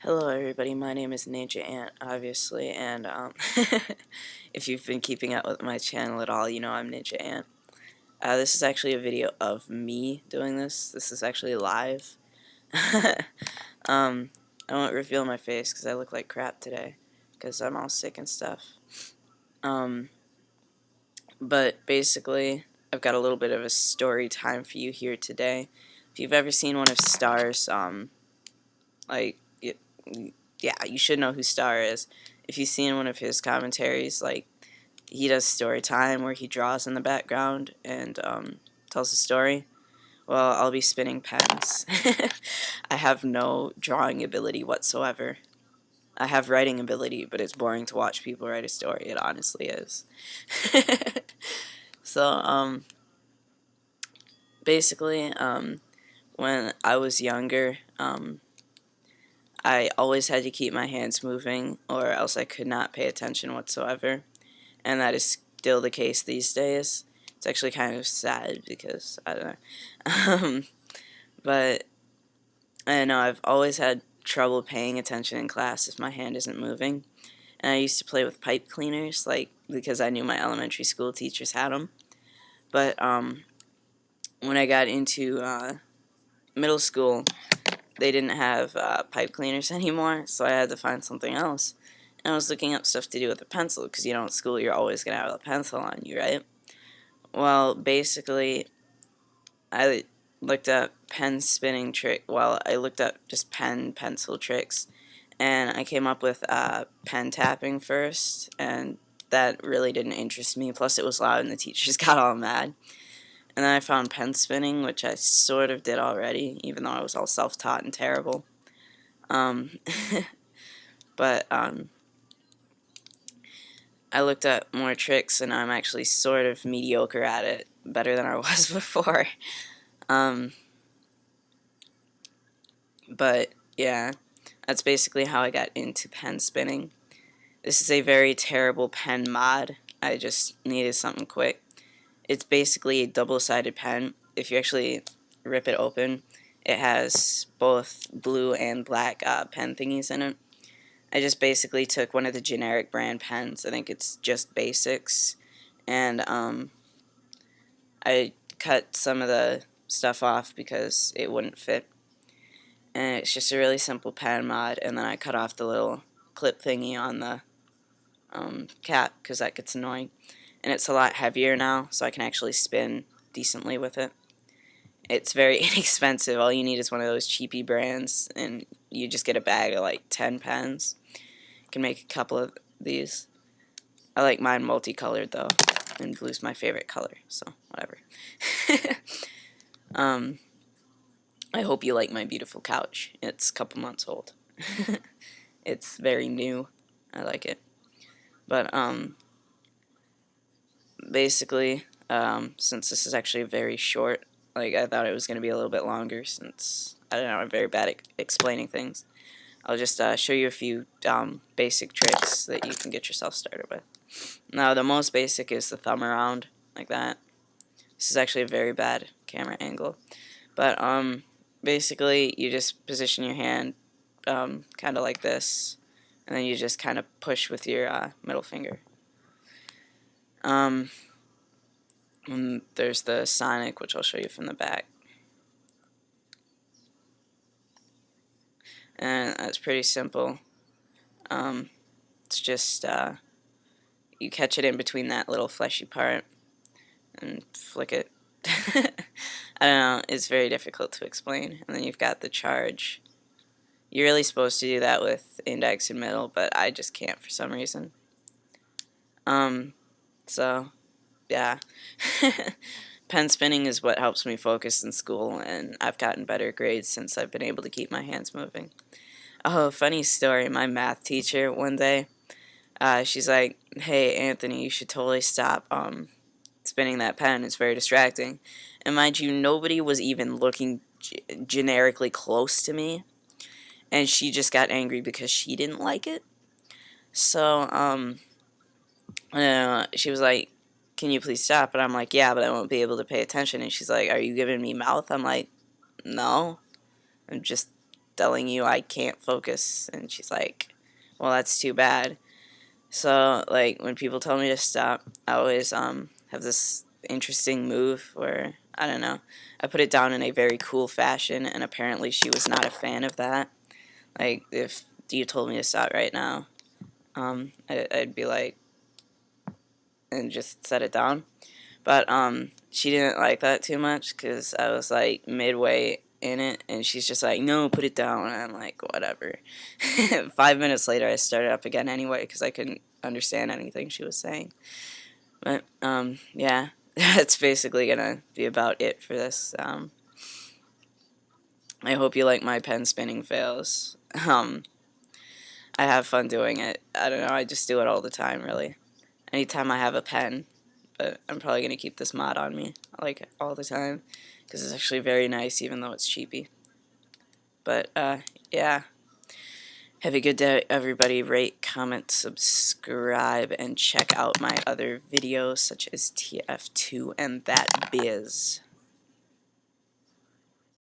Hello everybody, my name is Ninja Ant, obviously, and if you've been keeping up with my channel at all, you know I'm Ninja Ant. This is actually a video of me doing this. This is actually live. I won't reveal my face because I look like crap today, because I'm all sick and stuff. But basically, I've got a little bit of a story time for you here today. If you've ever seen one of Star's, like, yeah, you should know who Star is. If you've seen one of his commentaries, like, he does story time where he draws in the background and tells a story. Well, I'll be spinning pens. I have no drawing ability whatsoever. I have writing ability, but it's boring to watch people write a story. It honestly is. So, basically, when I was younger, I always had to keep my hands moving or else I could not pay attention whatsoever. And that is still the case these days. It's actually kind of sad because, I don't know. But I know I've always had trouble paying attention in class if my hand isn't moving. And I used to play with pipe cleaners, like, because I knew my elementary school teachers had them. But when I got into middle school, they didn't have pipe cleaners anymore, so I had to find something else. And I was looking up stuff to do with a pencil, because, you know, at school you're always going to have a pencil on you, right? Well, basically, I looked up pen spinning trick. Well, I looked up just pencil tricks, and I came up with pen tapping first, and that really didn't interest me. Plus, it was loud, and the teachers got all mad. And then I found pen spinning, which I sort of did already, even though I was all self-taught and terrible. But I looked up more tricks, and I'm actually sort of mediocre at it, better than I was before. But yeah, that's basically how I got into pen spinning. This is a very terrible pen mod. I just needed something quick. It's basically a double-sided pen. If you actually rip it open, it has both blue and black pen thingies in it. I just basically took one of the generic brand pens. I think it's just Basics, and I cut some of the stuff off because it wouldn't fit. And it's just a really simple pen mod, and then I cut off the little clip thingy on the cap because that gets annoying. And it's a lot heavier now, so I can actually spin decently with it. It's very inexpensive. All you need is one of those cheapy brands, and you just get a bag of like 10 pens. You can make a couple of these. I like mine multicolored though, and blue's my favorite color, so whatever. I hope you like my beautiful couch. It's a couple months old. It's very new. I like it. But basically, since this is actually very short, like I thought it was going to be a little bit longer since, I don't know, I'm very bad at explaining things. I'll just show you a few basic tricks that you can get yourself started with. Now, the most basic is the thumb around, like that. This is actually a very bad camera angle. But basically, you just position your hand kind of like this, and then you just kind of push with your middle finger. And there's the Sonic, which I'll show you from the back. And that's pretty simple. It's just you catch it in between that little fleshy part and flick it. I don't know, it's very difficult to explain. And then you've got the charge. You're really supposed to do that with index and middle, but I just can't for some reason. So, yeah. Pen spinning is what helps me focus in school, and I've gotten better grades since I've been able to keep my hands moving. Oh, funny story, my math teacher one day, she's like, "Hey, Anthony, you should totally stop spinning that pen. It's very distracting." And mind you, nobody was even looking generically close to me, and she just got angry because she didn't like it. So, she was like, "Can you please stop?" And I'm like, "Yeah, but I won't be able to pay attention." And she's like, "Are you giving me mouth?" I'm like, "No, I'm just telling you I can't focus. And she's like, well, that's too bad. So, like, when people tell me to stop, I always have this interesting move where, I don't know, I put it down in a very cool fashion, and apparently she was not a fan of that. Like, if you told me to stop right now, I'd be like, and just set it down. But she didn't like that too much because I was like midway in it, and she's just like, no, put it down. And I'm like, whatever. 5 minutes later, I started up again anyway because I couldn't understand anything she was saying. But yeah, that's basically gonna be about it for this. I hope you like my pen spinning fails. I have fun doing it. I don't know, I just do it all the time, really. Anytime I have a pen, but I'm probably going to keep this mod on me, like, all the time, because it's actually very nice, even though it's cheapy. But, yeah. Have a good day, everybody. Rate, comment, subscribe, and check out my other videos, such as TF2 and that Bizz.